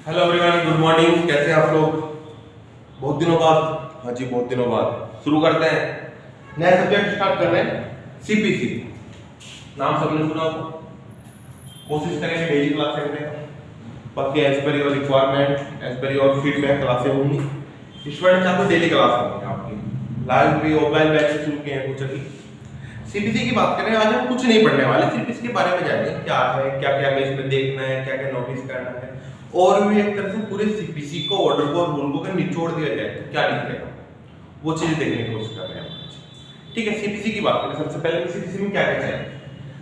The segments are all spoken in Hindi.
Hello everyone, good morning. कैसे हैं आप लोग? बहुत दिनों बाद। हाँ जी, बहुत दिनों बाद शुरू करते हैं। नया सब्जेक्ट स्टार्ट कर रहे हैं, सीपीसी। नाम सबने सुना होगा। कोशिश करेंगे डेली क्लास करने का। बाकी as per your requirement, as per your feedback क्लासें होंगी। स्टूडेंट आपको डेली क्लास होंगी आपकी। लाइव भी ऑफलाइन बैच से शुरू किए हैं कुछ अभी। सीपीसी की बात करें, आज हम कुछ नहीं पढ़ने वाले, सिर्फ इसके बारे में जानेंगे क्या है, क्या क्या हमें इसमें देखना है, क्या क्या नोटिस करना है, और भी एक तरह से पूरे सीपीसी को, ऑर्डर को और रूल को निचोड़ दिया जाए तो क्या निकलेगा, वो चीजें देखने की कोशिश कर रहे हैं। ठीक है, सीपीसी की बात करें। सबसे पहले सीपीसी में क्या क्या चाहिए?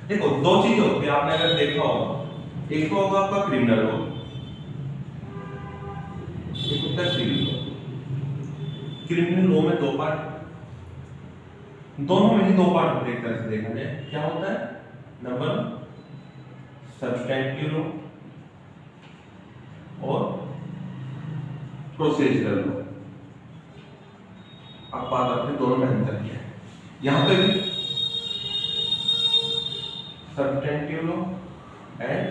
देखो, दो चीजें होती है, आपने अगर देखा होगा। एक तो होगा आपका क्रिमिनल लॉ, एक होता है सिविल लॉ। क्रिमिनल लॉ में दो पार्ट, दोनों में ही दो पार्ट होते हैं। एक तरह से देखा जाए क्या होता है, नंबर सब्सटैंटिव लॉ और प्रोसीजरल लॉ। आप बात करते हैं दोनों में अंतर क्या है। यहां पे भी substantive law and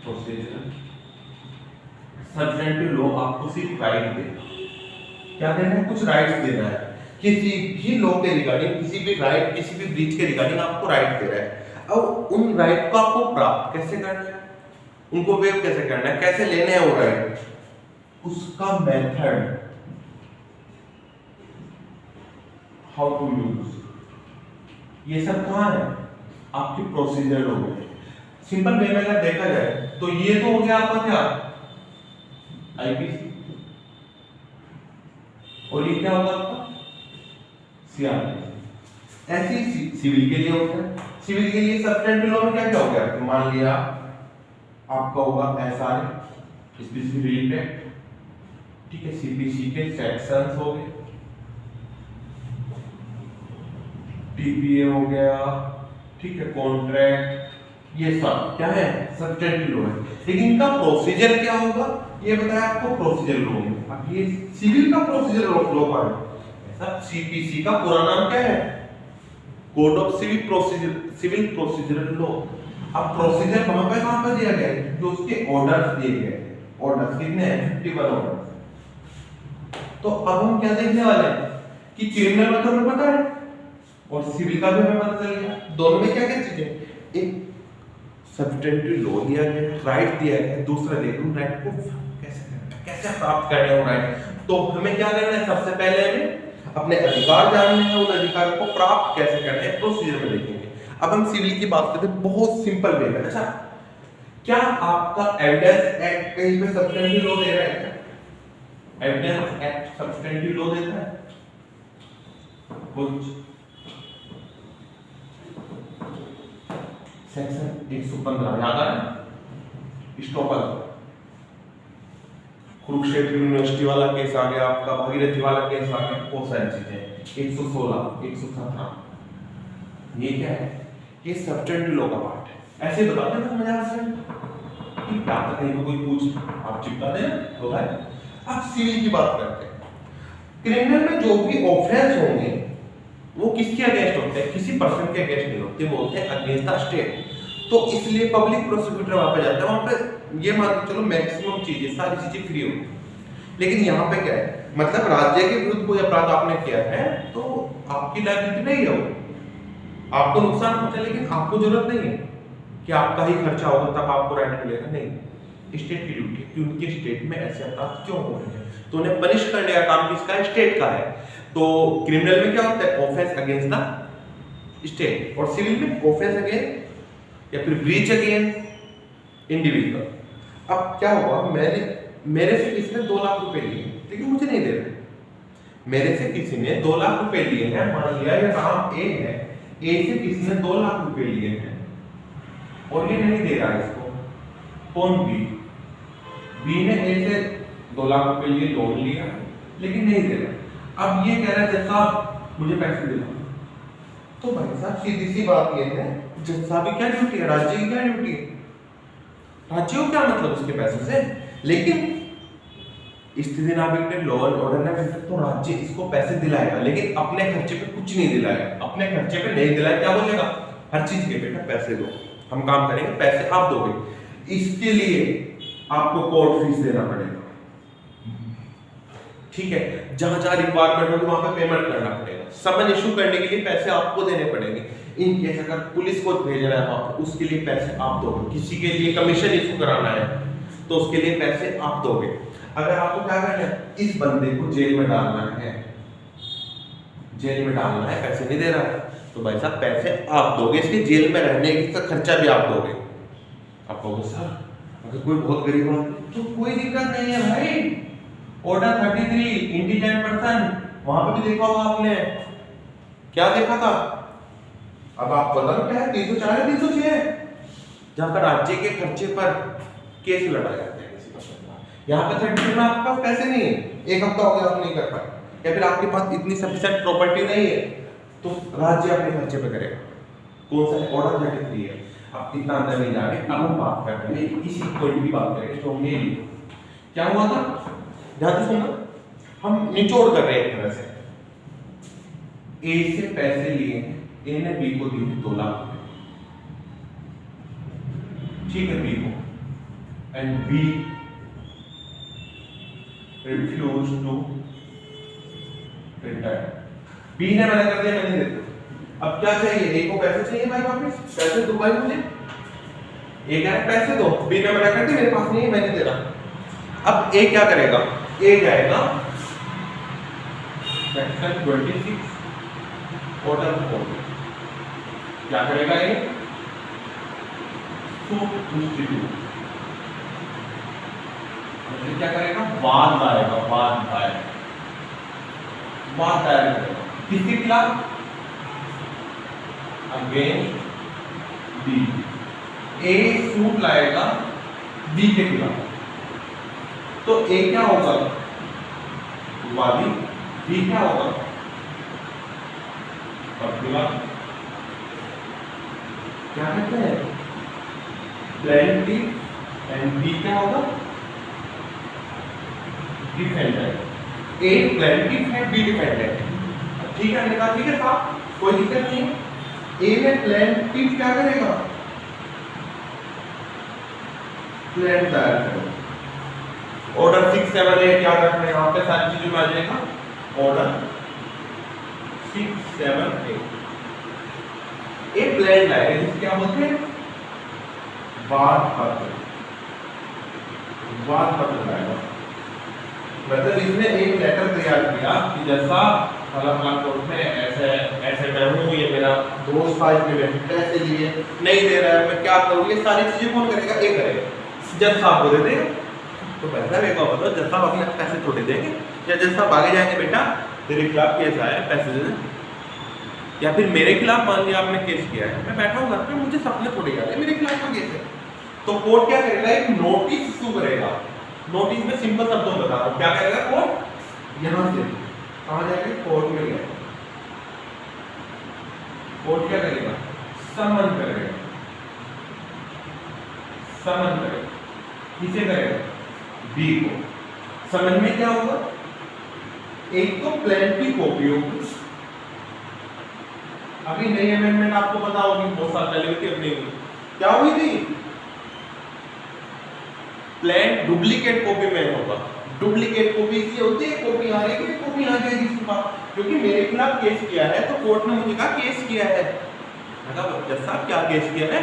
procedural. Substantive law आपको सिर्फ राइट देना, क्या देना है, कुछ राइट्स देना है। किसी भी लॉ के रिगार्डिंग, किसी भी राइट, किसी भी ब्रीच के रिगार्डिंग आपको राइट दे रहा है। अब उन राइट को आपको प्राप्त कैसे करना है, उनको वेव कैसे करना है, कैसे लेने हैं वो राइट, उसका मेथड, हाउ टू यूज, ये सब कहां है, आपकी प्रोसीजर लॉ में। सिंपल वे में अगर देखा जाए तो ये तो हो गया आपका क्या, आईपीसी, और ये क्या होगा आपका सीआरपीसी। ऐसे ही सिविल के लिए होता है। सिविल के लिए सब्सटैंटिव लॉ में क्या क्या हो गया, तो मान लिया आपका होगा एसआर, स्पेसिफिक रिलीफ एक्ट, ठीक है, सीपीसी के सेक्शंस हो गए, टीपीए हो गया, ठीक है, कॉन्ट्रैक्ट, ये सब क्या है, सब्सटैंटिव लॉ है। लेकिन इनका प्रोसीजर क्या होगा, ये बताया आपको प्रोसीजर लॉ में। अब ये सिविल का प्रोसीजर लॉ पार्ट, ऐसा सीपीसी का पूरा नाम क्या है, code of civil procedure, civil procedural law. अब प्रोसीजर कहां पर दिया गया है, जो उसके ऑर्डर्स दिए गए। ऑर्डर्स कितने हैं, 51 ऑर्डर्स। तो अब हम क्या देखने वाले हैं कि क्रिमिनल में तो हमें पता है और सिविल का भी हमें पता चल गया, दोनों में क्या क्या चीजें, एक सब्सटैंटिव लॉ दिया गया, राइट दिया गया, दूसरा देखो राइट को कैसे करना है, कैसे प्राप्त करना है राइट। तो हमें क्या करना है, सबसे पहले हमें अपने अधिकार जानने हैं, उन अधिकारों को प्राप्त कैसे करना है, प्रोसीजर में देखेंगे। अब हम सिविल की बात करते हैं बहुत सिंपल वे में। अच्छा, क्या आपका एविडेंस एक्ट कहीं पे सब्सटैंटिव लॉ दे रहा है क्या? एविडेंस एक्ट सब्सटैंटिव लॉ देता है कुछ? सेक्शन 115 याद है, स्टॉपल, कुरुक्षेत्र यूनिवर्सिटी वाला केस आ गया आपका, भागीरथी वाला केस आ गया, बहुत सारी चीजें, 116, 117, ये क्या है, ये सब्सटैंटिव लॉ का पार्ट है। ऐसे बताते हैं मजाक से कि क्या पता कहीं कोई पूछ, आप चिपका देना तो भाई। अब सिविल की बात करते हैं। क्रिमिनल में जो भी ऑफेंस होंगे वो किसके अगेंस्ट होते हैं, किसी पर्सन के अगेंस्ट नहीं होते, वो होते हैं अगेंस्ट द स्टेट। तो इसलिए पब्लिक प्रोसिक्यूटर वहां पे जाता है, वहां पे ये मान के चलो मैक्सिमम चीजें, सारी चीजें फ्री होती। लेकिन यहाँ पे क्या है, मतलब राज्य के विरुद्ध कोई अपराध आपने किया है तो आपकी लायबिलिटी नहीं है, वो आपको नुकसान पहुंचा, लेकिन आपको जरूरत नहीं है कि आपका ही खर्चा होगा तब आपको राइट मिलेगा, नहीं। स्टेट की ड्यूटी है कि उनके स्टेट में ऐसे अपराध क्यों हो रहे हैं, तो उन्हें पनिश करने का काम किसका है, स्टेट का है। तो क्रिमिनल में क्या होता है, ऑफेंस अगेंस्ट द स्टेट, और सिविल में ऑफेंस अगेंस्ट या फिर ब्रीच अगेंस्ट इंडिविजुअल। अब क्या हुआ, मेरे से किसी ने 2 लाख रुपए लिए लेकिन मुझे नहीं दे रहे, मेरे से किसी ने 2 लाख रुपए लिए हैं, मान लिया ये नाम ए है, ए से किसी ने 2 लाख रुपए लिए हैं और ये नहीं दे रहा है इसको, कौन, बी ने ए से 2 लाख रुपए लिए, लोन लिया लेकिन नहीं दे रहा। अब ये कह रहा है जज साहब मुझे पैसे दिलाओ, तो भाई साहब सीधी सी बात ये है, जज साहब की क्या ड्यूटी है, राज्य की क्या ड्यूटी है, राज्य को क्या मतलब उसके पैसों से। लेकिन स्थिति नागरिक ने लॉ एंड ऑर्डर ने तो राज्य इसको पैसे दिलाएगा, लेकिन अपने खर्चे पे कुछ नहीं दिलाएगा, अपने खर्चे पे नहीं दिलाएगा, क्या बोलेगा, हर चीज के बेटा पैसे दो, हम काम करेंगे, पैसे आप दोगे। इसके लिए आपको कोर्ट फीस देना पड़ेगा, ठीक है। जहां जहां रिक्वायरमेंट होगी वहां पे पेमेंट करना पड़ेगा। समन इशू करने के लिए पैसे आपको देने पड़ेंगे। इन केस अगर पुलिस को भेजना है वहां पर, उसके लिए पैसे आप दोगे। किसी के लिए कमीशन इशू कराना है तो उसके लिए पैसे आप दोगे। अगर आपको क्या करना है, इस बंदे को जेल में डालना है, जेल में डालना है, पैसे नहीं दे रहा है, तो भाई साहब पैसे आप दोगे, इसके जेल में रहने का खर्चा भी आप दोगे। आप कहोगे सर अगर कोई बहुत गरीब है तो कोई दिक्कत नहीं है भाई, ऑर्डर 33 इंडिजेंट पर्सन, वहां पे भी देखा होगा आपने, क्या देखा था? अब आप पता नहीं क्या है, 304 है 306, जहां पर राज्य के खर्चे पर केस लड़ा जाता है किसी का। यहाँ पे 33 में आपके पास पैसे नहीं है, एक हफ्ता हो गया आप नहीं कर पाए, या फिर आपके पास इतनी सफिशिएंट प्रॉपर्टी नहीं है, तो राज्य अपने खर्चे पे करेगा। कौन सा ऑर्डर 33 है। अब इतना अंदर नहीं जा रहे, अब हम बात कर रहे हैं इसी पॉइंट की बात करेंगे जो हमने क्या हुआ था, ध्यान से सुनना, हम निचोड़ कर रहे हैं एक तरह से। ए से पैसे लिए, ए ने बी को दिए 2 लाख रुपए, ठीक है, बी को, and B refuse to return. B ने मना कर दिया, मैं नहीं देता। अब क्या चाहिए, ए को पैसे चाहिए भाई, वापस पैसे दो भाई मुझे। ए कह रहा है पैसे दो, बी ने मना कर दिया मेरे पास नहीं है, मैं नहीं दे रहा। अब ए क्या करेगा, ए जाएगा सेक्शन 26 ऑर्डर 4, क्या करेगा ये, सब्स्टिट्यूट, क्या करेगा, वाद लाएगा, वाद दायर करेगा किसके खिलाफ, अगेंस्ट बी। ए सूट लाएगा बी के खिलाफ, तो ए क्या होगा, वादी, बी क्या होगा, प्रतिवादी। क्या कहते हैं, प्लेंटिफ, एंड बी क्या होगा, डिफेंडेंट। ए प्लेंटिफ है, बी डिफेंडेंट, ठीक है, निकाल, ठीक है साहब, कोई दिक्कत नहीं है। ए में प्लेंटिफ क्या करेगा, प्लेंट दायर करेगा। ऑर्डर 6, 7, 8 याद रखना है, यहाँ पे सारी चीजों में आ जाएगा, ऑर्डर 6, 7, 8। ए प्लेंट लाएगा, जिसे क्या बोलते हैं, वाद पत्र, वाद पत्र लाएगा। मतलब इसने एक लेटर तैयार किया कि जैसा फलाना कोर्ट में ऐसे ऐसे मैं हूँ, ये मेरा दोस्त था, इसने मेरे पैसे लिए नहीं दे रहा है, मैं क्या करूँ, ये सारी चीजें कौन करेगा, ए करेगा। जज साहब को दे देगा, तो पैसा देखा बताओ, जज साहब अपने पैसे थोड़े देंगे, या जज साहब आगे जाएंगे, बेटा तेरे खिलाफ केस आया है, पैसे दे दे। या फिर मेरे खिलाफ मान लिया आपने केस किया है, मैं बैठा हूँ घर पे, मुझे सपने थोड़े याद है, मेरे खिलाफ का केस है, तो कोर्ट क्या करेगा, एक नोटिस इशू करेगा। नोटिस में सिंपल शब्दों में बता रहा हूं, क्या करेगा कोर्ट, यहां से कहां जाएगा, कोर्ट में गया, कोर्ट क्या करेगा, समन करेगा, समन करेगा, किसे करेगा, बी को। समन में क्या होगा, एक तो प्लान की कॉपी होगी, अभी नई अमेंडमेंट आपको पता होगी, बहुत साल पहले हुई थी, अपनी क्या हुई थी, प्लान डुप्लीकेट कॉपी में होगा। डुप्लीकेट कॉपी इसलिए होती है, कॉपी आ रही है, कॉपी आ जाएगी इसके पास, क्योंकि मेरे खिलाफ केस किया है, तो कोर्ट ने मुझे कहा केस किया है, मतलब जज साहब क्या केस किया है,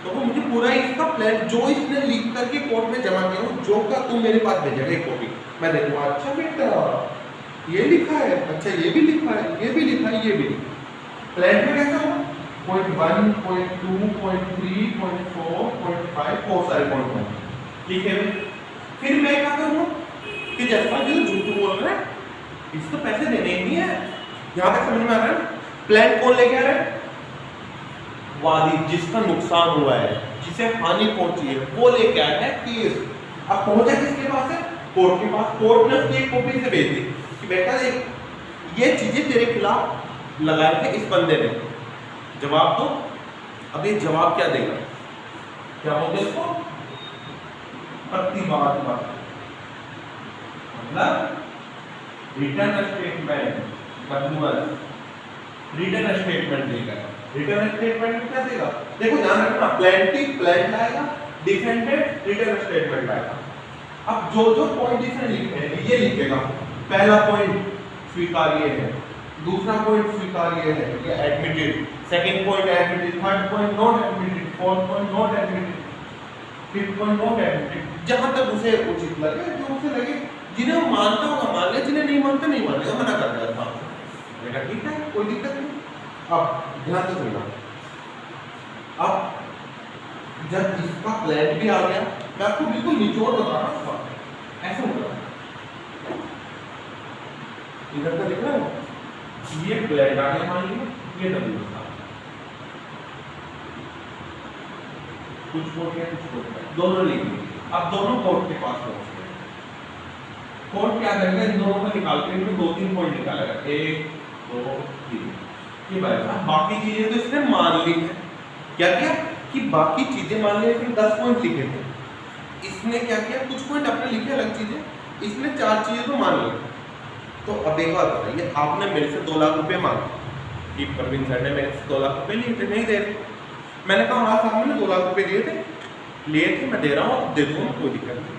तो वो मुझे पूरा इसका प्लान जो इसने लिख करके कोर्ट में जमा किया हो, जो का तुम मेरे पास भेजेगा एक कॉपी, मैं देखूंगा, अच्छा बेटा ये लिखा है, अच्छा ये भी लिखा है, ये भी लिखा है, ये भी लिखा है। प्लान में कैसा होगा, point 1, point 2, point 3, point 4, point 5, बहुत सारे पॉइंट होंगे, ठीक है। फिर मैं क्या करूँ कि जैसा जो झूठ बोल रहा है, इसको पैसे देने ही नहीं है, यहाँ तक समझ में आ रहा है। प्लान कौन लेके आ रहा है, वादी, जिसका नुकसान हुआ है, जिसे हानि पहुंची है, वो लेके आया है केस। अब पहुंचा किसके पास है, कोर्ट के पास। कोर्ट ने उसकी एक कॉपी से भेज दी कि बेटा देख, ये चीजें तेरे खिलाफ लगाए थे इस बंदे ने, जवाब दो। अब ये जवाब क्या देगा, क्या बोलते हैं इसको, प्रतिवाद पत्र, मतलब रिटर्न स्टेटमेंट, मतलब रिटर्न स्टेटमेंट देगा। रिटर्न स्टेटमेंट क्या देगा, देखो ध्यान रखना, प्लेंटिफ प्लान लाएगा, डिफेंडेंट रिटर्न स्टेटमेंट आएगा। अब जो जो पॉइंट इसने लिखे हैं ये लिखेगा, पहला पॉइंट स्वीकार्य है, दूसरा पॉइंट स्वीकार्य है या admitted, second point admitted, third point not admitted, fourth point not admitted, fifth point not admitted, जहां तक उसे उचित लगे, जो उसे लगे, जिन्हें वो मानता होगा मान ले, जिन्हें नहीं मानता नहीं मानेगा, मना कर देगा था। बेटा ठीक है, कोई दिक्कत नहीं। अब ध्यान से सुनना, अब जब इसका प्लान भी आ गया, मैं आपको बिल्कुल निचोड़ बता रहा हूं, ऐसे होगा इधर का दिख रहा है, ये प्लान आ गया, मान लीजिए ये डब्ल्यू था, कुछ कोड है कुछ कोड है, दोनों लिख लीजिए। अब दोनों कोड के पास पहुंच गए, कोड क्या करेगा, इन दोनों को निकाल के इनमें 2-3 पॉइंट निकालेगा, 1 2 3, ये बात। बाकी चीजें तो इसने मान ली है, क्या किया कि बाकी चीजें मान ली, फिर 10 पॉइंट लिखे थे, इसने क्या किया, कुछ पॉइंट अपने लिखे अलग चीजें, इसने 4 चीजें तो मान ली। तो अब एक बात बताइए, आपने मेरे से 2 लाख रुपए मांगे कि प्रवीण सर ने मेरे से 2 लाख रुपए लिए थे, नहीं दे रहे, मैंने कहा हाँ साहब मैंने 2 लाख रुपए लिए थे, मैं दे रहा हूँ, दे दूँगा, कोई दिक्कत नहीं।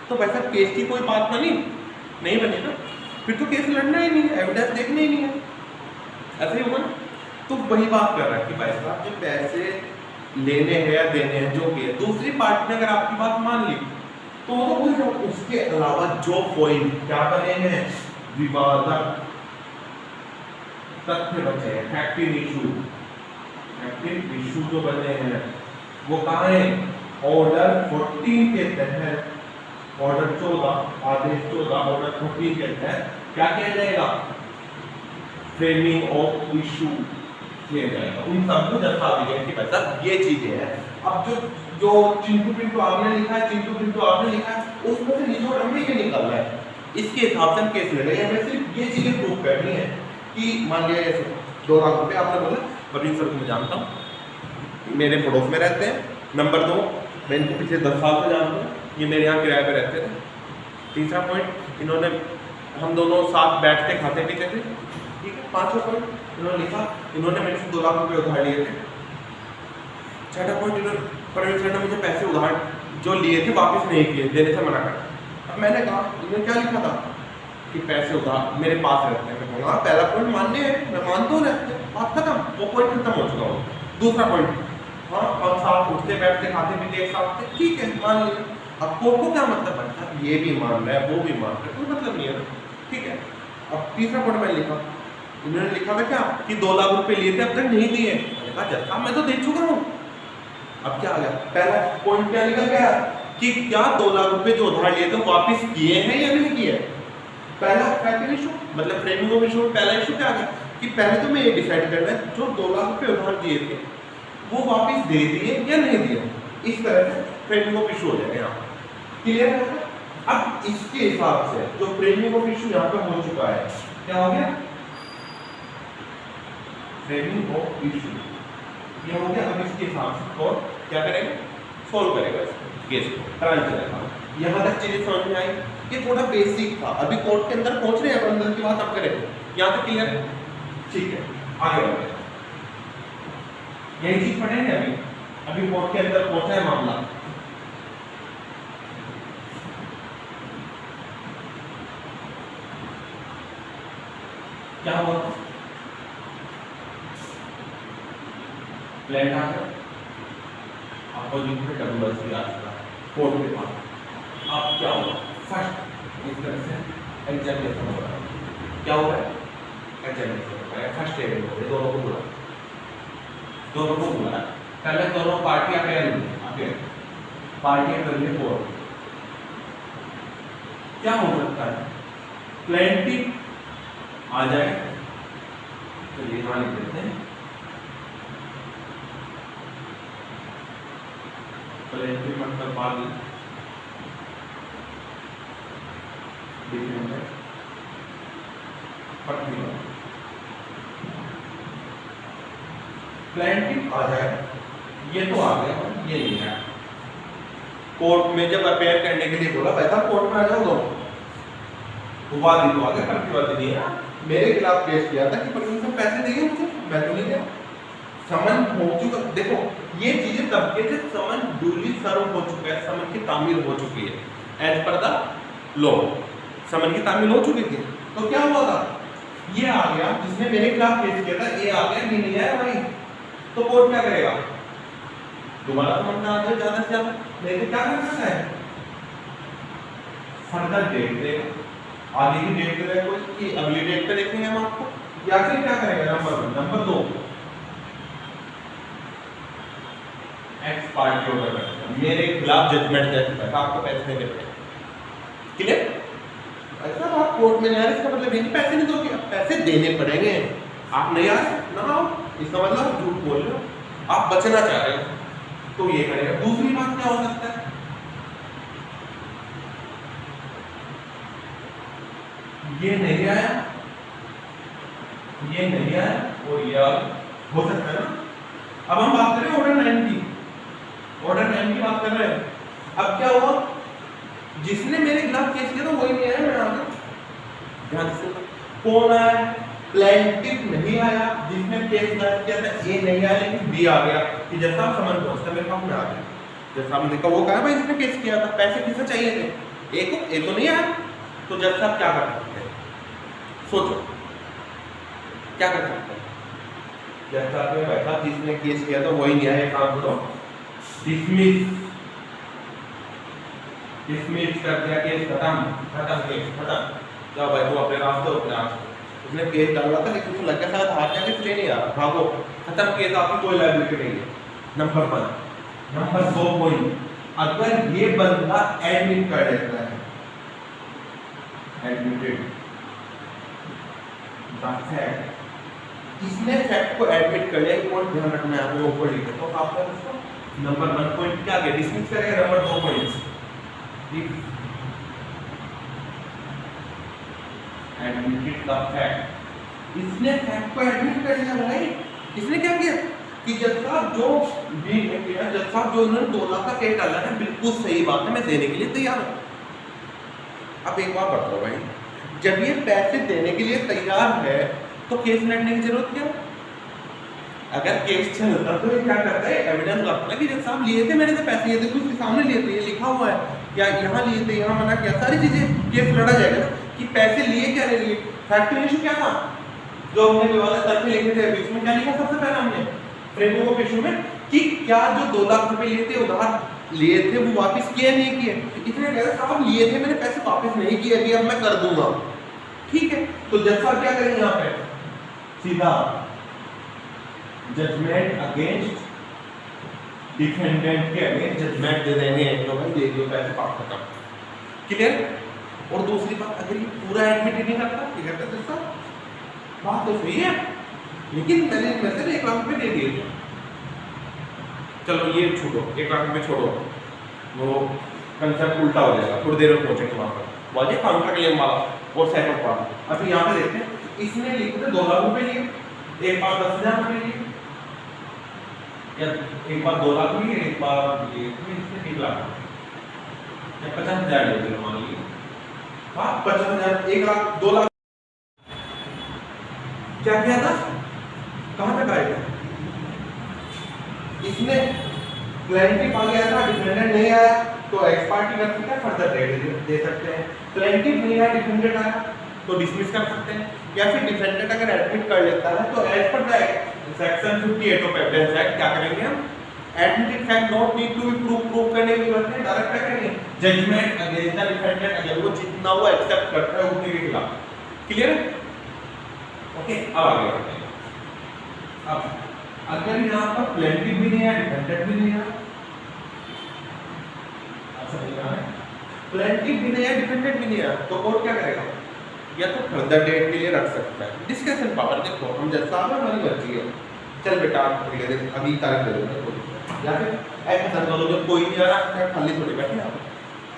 तो भाई साहब केस की कोई बात बनी नहीं बनी ना, फिर तो केस लड़ना ही नहीं है, एविडेंस देखना ही नहीं है, ऐसे ही होगा ना। तो वही बात कर रहा है कि भाई साहब जो पैसे लेने हैं या देने हैं, जो भी है, दूसरी पार्टी ने अगर आपकी बात मान ली तो उसके अलावा जो पॉइंट क्या बने हैं, विवादक तथ्य बचे हैं, फैक्टिव इशू जो बने हैं वो कहाँ है, ऑर्डर 14 के तहत, ऑर्डर 14 आदेश 14 ऑर्डर 14 के तहत क्या किया जाएगा, फ्रेमिंग ऑफ इशू किया जाएगा, उन सबको दर्शा दिया कि बता ये चीजें हैं। अब जो चिंटू पिंटू आपने लिखा है, चिंटू पिंटू आपने लिखा है, उसमें से निचोड़ हमने ये निकालना है, इसके हिसाब से हम केस ले लेंगे। हमें सिर्फ ये चीजें प्रूव करनी है कि मान लिया जैसे 2 लाख रुपए आपने बोला, प्रवीण सर को मैं जानता हूँ, मेरे पड़ोस में रहते हैं, नंबर 2 मैं इनको पिछले 10 साल से जानता हूँ, ये मेरे यहाँ किराए पे रहते थे, तीसरा पॉइंट इन्होंने, हम दोनों साथ बैठते खाते पीते थे, ठीक है, 5वां पॉइंट इन्होंने लिखा, इन्होंने मेरे से 2 लाख रुपए उधार लिए थे, 6वां पॉइंट इन्होंने, प्रवीण सर ने मुझे पैसे उधार जो लिए थे वापस नहीं किए, देने से मना कर। अब मैंने कहा इन्होंने क्या लिखा था कि पैसे उधार मेरे पास रहते हैं, हाँ पहला पॉइंट मानने हैं, मैं मानता हूँ रहते हैं, बात खत्म, वो पॉइंट खत्म हो चुका हूँ। दूसरा पॉइंट, हाँ और साथ उठते बैठते खाते पीते एक साथ थे, ठीक है मान लिया। अब कोर्ट को क्या मतलब बनता है, ये भी मान रहा है वो भी मान रहा है, कोई मतलब नहीं है ना, ठीक है। अब तीसरा पॉइंट मैंने लिखा, इन्होंने लिखा था क्या कि 2 लाख रुपए लिए थे अब तक नहीं दिए, मैंने कहा जैसा मैं तो दे चुका हूँ। अब क्या आ गया, पहला पॉइंट क्या निकल गया कि क्या 2 लाख रुपए जो उधार लिए थे वापस किए हैं या नहीं किए। पहला फैक्टर इशू मतलब फ्रेमिंग ऑफ इशू, पहला इशू क्या आ गया कि पहले तो मैं ये डिसाइड करना है जो 2 लाख रुपए उधार दिए थे वो वापस दे दिए या नहीं दिए, इस तरह से फ्रेमिंग ऑफ इशू हो जाएगा यहाँ, क्लियर है। अब इसके हिसाब से जो फ्रेमिंग ऑफ इशू यहाँ पे हो चुका है, क्या हो गया, फ्रेमिंग ऑफ इशू ये हो गया। अब इसके हिसाब से कोर्ट क्या करेगा, सॉल्व करेगा इसको, केस को ट्रायल चलेगा। यहाँ तक चीजें समझ में आई, ये थोड़ा बेसिक था, अभी कोर्ट के अंदर पहुंच रहे हैं, अंदर की बात अब करेंगे, यहाँ तक क्लियर है, ठीक है आगे बढ़ते हैं। यही चीज पढ़ेंगे अभी कोर्ट के अंदर पहुंचा है मामला, क्या हुआ, प्लान आ गया, अपोजिट में डब्ल्यूएसपी आ चुका है कोर्ट के पास। अब क्या होगा, फर्स्ट इस तरह से एग्जामिनेशन हो रहा है, क्या हो रहा है, एग्जामिनेशन हो रहा है, फर्स्ट टेबल हो रहा है, दोनों को बुला, पहले दोनों पार्टियां अपेयर पार्टियां कर लिए कोर्ट। क्या हो सकता है, प्लेंटिफ आ जाए, तो ये यहाँ लिख देते हैं, प्लेंटिफ मतलब वादी, प्लेंटिफ आ जाए, ये तो आ गया, ये नहीं है। कोर्ट में जब अपेयर करने के लिए बोला, वैसा कोर्ट में आ जाओ दोनों, वादी तो आ गया, प्रतिवादी नहीं है। मेरे खिलाफ केस किया था कि प्रवीण साहब पैसे देंगे मुझे, मैं तो नहीं दिया, समन हो चुका, देखो ये चीजें तब के जब समन ड्यूली सर्व हो चुका है, समन की तामील हो चुकी है एज पर द लॉ, समन की तामील हो चुकी थी। तो क्या हुआ था, ये आ गया जिसने मेरे खिलाफ केस किया था, ये आ गया, ये नहीं आया भाई, तो कोर्ट क्या करेगा, दोबारा समन करा दे ज्यादा से ज्यादा, नहीं तो क्या कर सकता है, फर्दर डेट देगा, आगे की डेट दे रहा है कोई कि अगली डेट पे देखेंगे हम आपको, या फिर क्या करेगा, number 1, number 2 x party order करेगा, मेरे खिलाफ जजमेंट दे चुका है, आपको पैसे देने पड़ेंगे, क्लियर। ऐसा आप कोर्ट में नहीं आ रहे, इसका मतलब ये नहीं पैसे नहीं दोगे, पैसे देने पड़ेंगे, आप नहीं आ रहे ना आओ, इसका मतलब आप झूठ बोल रहे हो, आप बचना चाह रहे हो, तो ये करेगा। दूसरी बात क्या हो सकता है, ये नहीं आया, ये नहीं आया और ये हो सकता है ना। अब हम बात करें ऑर्डर 9 की, ऑर्डर 9 की बात कर रहे हैं। अब क्या हुआ, जिसने मेरे खिलाफ केस किया था वही नहीं आया, मैं आ गया, ध्यान से कौन आया, प्लेंटिफ नहीं आया, जिसने केस दर्ज किया था ए नहीं आया, लेकिन बी आ गया कि जैसा समन पहुंचता मेरे पास में आ गया, जैसा हमने देखा वो कहा भाई जिसने केस किया था, पैसे किसे चाहिए थे, ए को नहीं आया, तो जज साहब क्या कर सकते हैं, सोचो क्या कर सकते हैं, जज साहब ने बैठा, जिसने केस किया था वही नहीं आया, काम करो डिसमिस, डिसमिस कर दिया, केस खत्म, खत्म केस खत्म, जाओ भाई वो अपने रास्ते अपने रास्ते, उसने केस डाला था लेकिन उसको लगा शायद हार जाके इसलिए नहीं आ रहा, भागो खत्म केस, आपकी कोई लायबिलिटी नहीं है, नंबर 1। नंबर 2 पॉइंट, अगर ये बंदा एडमिट कर देता है, एडमिटेड द फैक्ट, इसने फैक्ट को एडमिट कर लिया, पॉइंट ध्यान रखना है, आपको ऊपर लिखो तो आपका इसको नंबर 1 पॉइंट क्या गया, डिसमिस करेगा, number 2 point admitted the fact, इसने फैक्ट को एडमिट कर लिया भाई, इसने क्या किया कि जज साहब जो भी किया, जज साहब जो उन्होंने 2 लाख का केस डाला है बिल्कुल सही बात है, मैं देने के लिए तैयार हूं। अब एक बात बताओ भाई, जब ये पैसे देने के लिए तैयार है तो केस लड़ने की जरूरत क्या, अगर केस चलता तो ये क्या करता है, एविडेंस रखता है कि जज साहब लिए थे मैंने तो पैसे, ये देखो उसके सामने लिए थे, ये लिखा हुआ है, या यहाँ लिए थे, यहाँ मना किया, सारी चीजें, केस लड़ा जाएगा ना कि पैसे लिए क्या नहीं लिए। फैक्ट इशू क्या था, जो हमने विवादित तथ्य लिखे थे, इसमें क्या लिखा सबसे पहले हमने फ्रेमवर्क ऑफ इशू में, कि क्या जो 2 लाख रुपए लिए थे उधार लिए थे वो वापस किए नहीं किए, इतने कहते साहब लिए थे मैंने पैसे वापस नहीं किए, अभी अब मैं कर दूंगा, ठीक है। तो जज साहब क्या करेंगे यहाँ पे, सीधा जजमेंट अगेंस्ट डिफेंडेंट के अगेंस्ट जजमेंट दे देंगे, तो भाई दे दियो पैसे पाप खत्म, क्लियर। और दूसरी बात, अगर ये पूरा एडमिट नहीं करता, क्या करता जज साहब, बात तो सही है लेकिन मैंने वैसे 1 लाख रुपए दे दिए, चलो ये छोड़ो, 1 लाख रुपए छोड़ो, वो कंसेप्ट उल्टा हो जाएगा, थोड़ी देर में पहुंचेंगे वहां पर, वाजे काउंटर क्लेम वाला और सेटअप वाला। अभी यहाँ पे देखते हैं, इसने लिखे थे 2 लाख रुपए लिए, एक बार 10,000 रुपए लिए, या एक बार 2 लाख लिए, एक बार लिए इसने 1 लाख या 50,000 लिए, मान लीजिए हाँ 50,000, 1 लाख 2 लाख, क्या किया था, कहां तक आएगा, इसने प्लेंटिफ आ गया था, डिफेंडेंट नहीं आया तो एक्स पार्टी कर सकता है, फर्दर डेट दे सकते हैं, प्लेंटिफ नहीं आया डिफेंडेंट आया तो डिसमिस कर सकते हैं, या फिर डिफेंडेंट अगर एडमिट कर लेता है तो as per the section 58 of evidence act क्या करेंगे हम, admitted fact not need to be prove करने की जरूरत नहीं, डायरेक्ट क्या करेंगे, जजमेंट अगेंस्ट द डिफेंडेंट, अगर वो जितना वो एक्सेप्ट करता है उतने के खिलाफ, क्लियर। ओके अब आगे बढ़ते हैं। अब अगर यहाँ पर प्लेंटिफ भी नहीं है, डिफेंडेंट भी नहीं है, प्लेंटिफ भी नहीं है, डिफेंडेंट भी नहीं है, तो कोर्ट क्या करेगा, या तो फर्दर डेट के लिए रख सकता है, डिस्कशन पावर, देखो हम जैसा हमारी मर्जी है, चल बेटा अगले दिन अभी तारीख दे दो, या फिर ऐसा कर दो जब कोई नहीं आ रहा खाली थोड़ी बैठे आप,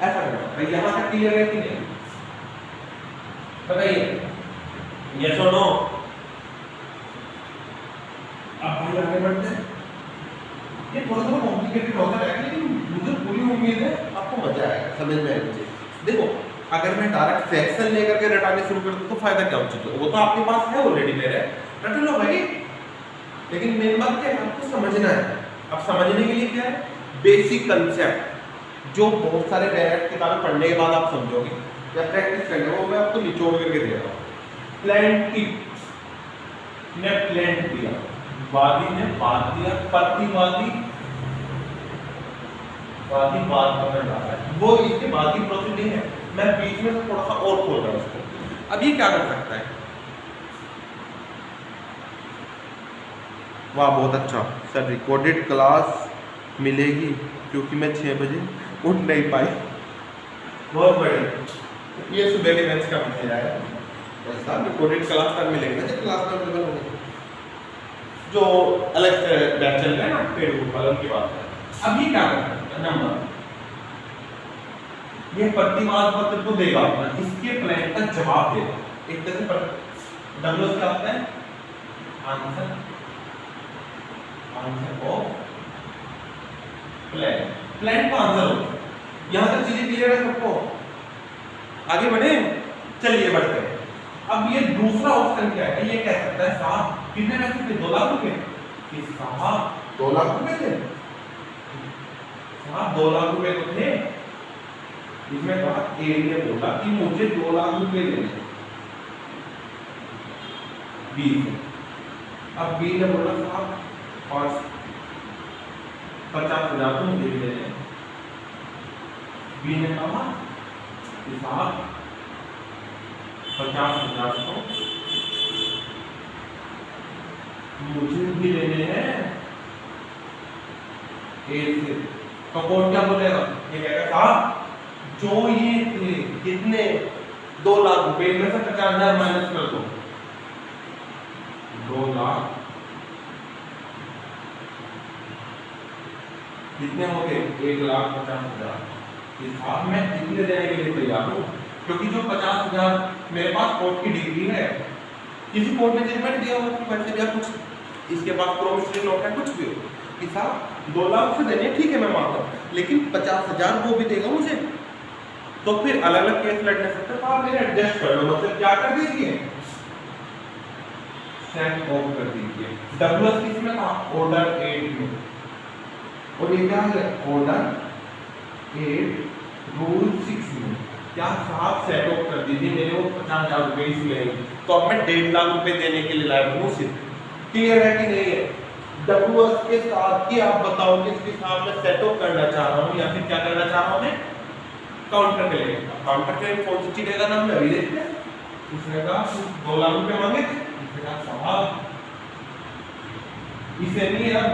ऐसा करना। यहाँ तक क्लियर है कि नहीं, बताइए यस और नो। अब भाई आगे बढ़ते हैं, ये थोड़ा सा कॉम्प्लिकेटेड होता है लेकिन मुझे पूरी उम्मीद है आपको मजा आएगा, समझ में आएगा। देखो अगर मैं डायरेक्ट फ्रैक्शन लेकर के रटाने शुरू कर दूं तो फायदा क्या हो चुका है, वो तो आपके पास है ऑलरेडी मेरे, रट लो भाई, लेकिन मेन बात क्या है, आपको समझना है। अब समझने के लिए क्या है, बेसिक कंसेप्ट जो बहुत सारे डायरेक्ट किताबें पढ़ने के बाद आप समझोगे या प्रैक्टिस करने, वो मैं आपको निचोड़ करके दे रहा हूँ। प्लेंट की ने प्लेंट दिया, वादी ने बात दिया, प्रतिवादी वादी बात करने डाला है, वो इसके बाद की प्रोसीडिंग है। मैं बीच में से थोड़ा सा और खोल रहा हूँ इसको। अब ये क्या कर सकता है, वाह बहुत अच्छा सर, रिकॉर्डेड क्लास मिलेगी क्योंकि मैं 6 बजे उठ नहीं पाई। बहुत बढ़िया, ये सुबह के बेंच का मैसेज आया। ऐसा रिकॉर्डेड क्लास तब मिलेगी ना जब क्लास में अवेलेबल होंगे, जो अलग से बैच चल रहा है ना पेड़ वालों की बात है। अब ये क्या करता है, नंबर ये प्रतिवाद पत्र को देगा अपना, इसके प्लान का जवाब देगा एक तरह से। डब्ल्यूएस क्या होता है, आंसर ऑफ प्लान, प्लान का आंसर होता है। यहां तक चीजें क्लियर है सबको, आगे बढ़े, चलिए बढ़ते हैं। अब ये दूसरा ऑप्शन क्या है, ये कह सकता है साहब कितने पैसे थे, 2 लाख रुपए, कि साहब 2 लाख रुपए थे, साहब 2 लाख रुपए तो थे। इसमें कहा ए ने बोला कि मुझे 2 लाख रुपए देने, बी ने, अब बी ने बोला साहब 50,000 तो मुझे भी देने। बी ने कहा कि साहब 50,000 तो मुझे भी लेने हैं ए से। तो कोर्ट क्या बोलेगा, ये कहेगा साहब जो ये थे कितने 2 लाख रुपए में से 50,000 माइनस कर दो, 2 लाख कितने हो गए, 1,50,000। साहब मैं कितने देने के लिए तैयार हूँ, क्योंकि जो 50,000 मेरे पास कोर्ट की डिग्री है, किसी कोर्ट ने जजमेंट दिया हो कि या कुछ इसके पास प्रोमिसरी नोट है, कुछ भी हो कि साहब 2 लाख से देने, ठीक है मैं मानता हूँ, लेकिन 50,000 वो भी देगा मुझे। तो फिर अलग अलग केस लड़ने सकते, तो आप मेरे एडजस्ट कर लो, मतलब क्या कर दीजिए, सेट ऑफ कर दीजिए। डब्ल्यूएस किस में था, ऑर्डर 8 में, और ये क्या है, ऑर्डर 8 रूल 6 में। क्या साहब सेट ऑफ कर दीजिए, मेरे को 50,000 रुपए इसमें, तो अब मैं 1.5 लाख रुपए देने के लिए लायक हूँ सिर्फ। क्लियर है कि नहीं है, डब्ल्यूएस के साथ ही आप बताओ कि इसके साथ मैं सेट ऑफ करना चाह रहा हूँ या फिर क्या करना चाह रहा हूँ, मैं काउंटर क्लेम। काउंटर क्लेम कौन सी चीज का नाम है, अभी देखते हैं। उसने कहा 2 लाख रुपए मांगे थे, उसने कहा साहब इसे नहीं, अब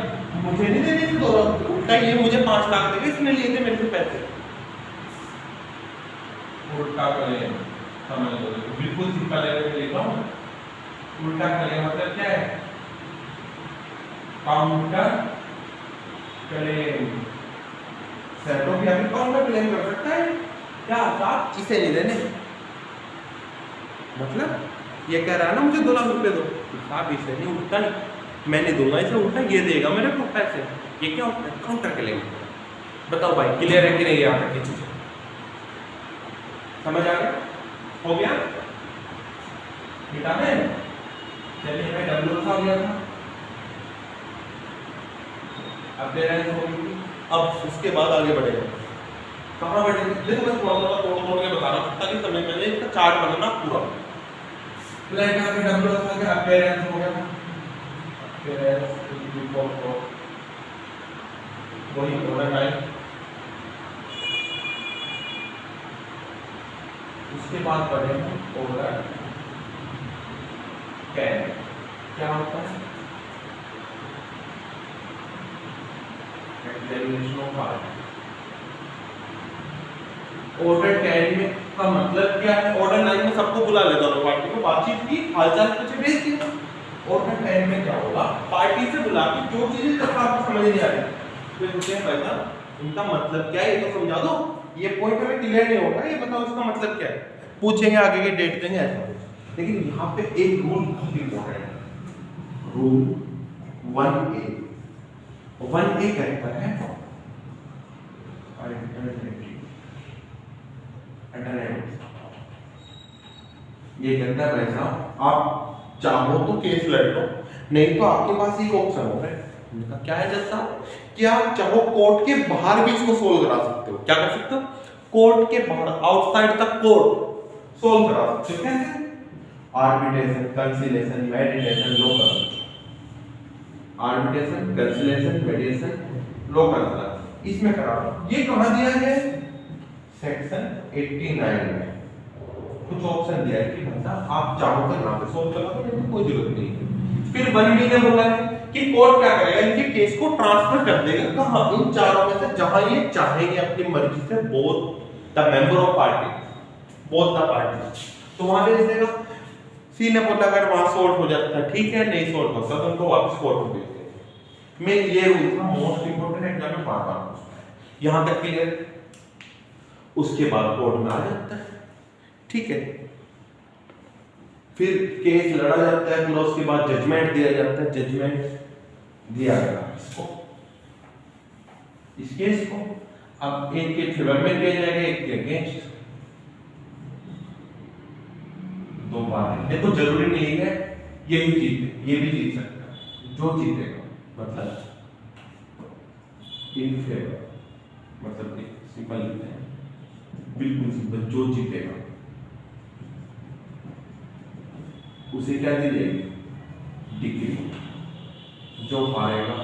मुझे नहीं देने थे 2 लाख, उल्टा ये मुझे 5 लाख देगा, इसने लिए थे मेरे से पैसे। उल्टा क्लेम समझ लो, बिल्कुल सिंपल है, मैं लिखता हूँ। उल्टा क्लेम मतलब क्या है, काउंटर क्लेम, सेट ऑफ या फिर काउंटर क्लेम कर सकता है। क्या साहब इसे नहीं देने, मतलब ये कह रहा है ना मुझे 2 लाख रुपए दो, साहब इसे नहीं, उल्टा नहीं, मैं नहीं दूंगा इसे, उल्टा ये देगा मेरे को पैसे। ये क्या होता है, काउंटर क्लेम। बताओ भाई क्लियर है कि नहीं, यहाँ तक की चीजें समझ आ गया, हो गया बेटा में। चलिए मैं डब्ल्यू आ गया था, अब अब उसके बाद आगे बढ़ेगा, कहाँ बढ़ेंगे, देखो मैं थोड़ा तोड़ के बता रहा हूँ ताकि समझ में आए, इसका चार्ट बनाना पूरा। प्लान यहाँ पे डब्ल्यू आ गया, अपीयरेंस हो गया, अपीयरेंस वही ऑर्डर टाइप। उसके बाद बढ़ेंगे ऑर्डर कैन, क्या होता है, एक्सप्लेनेशन ऑफ पार्ट। ऑर्डर 10 में का मतलब क्या है, ऑर्डर 9 में सबको बुला ले, दोनों पार्टी को बातचीत की, हालचाल पूछे, भेज दिया। ऑर्डर 10 में क्या होगा, पार्टी से बुला के जो चीजें जब आपको समझ नहीं आ रही तो पूछे भाई साहब इनका मतलब क्या है, ये तो समझा दो, ये पॉइंट हमें क्लियर नहीं होगा, ये बताओ इसका मतलब क्या है, पूछेंगे आगे के डेट देंगे ऐसा कुछ। लेकिन यहाँ पे एक रूल बहुत इंपॉर्टेंट है, रूल 1A। 1A कहता है ये कहता है भाई साहब आप चाहो तो केस लड़ लो, नहीं तो आपके पास एक ऑप्शन हो रहा है, क्या है जैसा कि आप चाहो कोर्ट के बाहर भी इसको सोल्व करा सकते हो। क्या कर सकते हो? कोर्ट के बाहर, आउटसाइड द कोर्ट सोल्व करा सकते हो। कैसे? Arbitration, conciliation, मेडिएशन, local. Arbitration, conciliation, मेडिएशन, local. इसमें करा ये कहां दिया है? सेक्शन 89 में कुछ ऑप्शन दिया है कि मतलब आप चाहो तो यहां पे सोल्व करा दो, कोई जरूरत नहीं है। फिर 1B ने बोला है कि कोर्ट क्या करेगा, इनके केस को ट्रांसफर कर देगा कहां? इन चारों में से जहां ये चाहेंगे अपनी मर्जी से, both the member of party, both the party, तो वहां भेज देगा। सी ने बोला अगर वहां सॉल्व हो जाता है ठीक है, नहीं सॉल्व होता तो उनको वापस कोर्ट में भेज देंगे। मैं ये रूल था मोस्ट इंपोर्टेंट, एग्जाम में बार-बार पूछता है। यहां तक क्लियर? उसके बाद कोर्ट में आ जाता है, ठीक है, फिर केस लड़ा जाता है पूरा, उसके बाद जजमेंट दिया जाता है। जजमेंट दिया गया इसको, इस केस को अब एक के फेवर में दिया जाएगा, एक के अगेंस्ट। दो बार है, देखो जरूरी नहीं है यही जीते, ये भी जीत सकता है। जो जीतेगा मतलब इन फेवर, मतलब सिंपल लिखते हैं, बिल्कुल सिंपल, जो जीतेगा उसे क्या दी जाएगी? डिग्री। जो हारेगा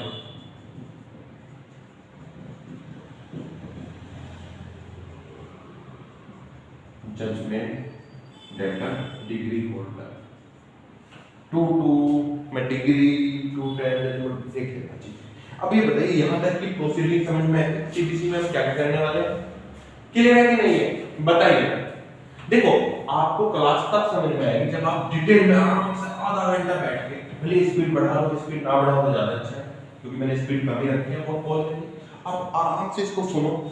जजमेंट डेटा डिग्री होल्डर। 2 में डिग्री 2 देख लेना चाहिए। अब ये बताइए यहां तक की प्रोसीडिंग समझ में है? सीबीसी में हम क्या करने वाले हैं? क्लियर है कि नहीं है? बताइए। देखो आपको क्लास तक समझ में आएगी जब आप डिटेल में आराम से आधा घंटा बैठ के, भले स्पीड बढ़ा लो, स्पीड ना बढ़ाओ तो ज्यादा अच्छा है, क्योंकि मैंने स्पीड कम ही रखी है वो कॉल में। आप आराम से इसको सुनो,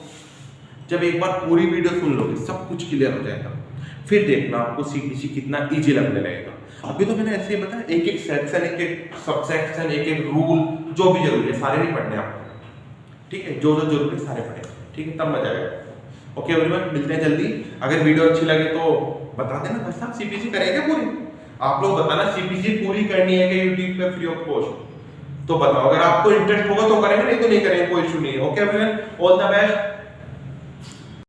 जब एक बार पूरी वीडियो सुन लोगे सब कुछ क्लियर हो जाएगा, फिर देखना आपको सीबीसी कितना इजी लगने लगेगा। अभी तो मैंने ऐसे ही बताया, एक एक सेक्शन, एक एक सब सेक्शन, एक एक रूल, जो भी जरूरी है सारे नहीं पढ़ने आपको, ठीक है, जो जो जरूरी है सारे पढ़े, ठीक है, तब मजा आएगा। ओके एवरीवन, मिलते हैं जल्दी। अगर वीडियो अच्छी लगे तो बता देना भाई साहब सीपीसी करेंगे पूरी। आप लोग बताना सीपीसी पूरी करनी है कि यूट्यूब पे फ्री ऑफ कॉस्ट, तो बताओ। अगर आपको इंटरेस्ट होगा तो करेंगे, नहीं तो नहीं करेंगे, कोई इशू नहीं है। Okay everyone, all the best.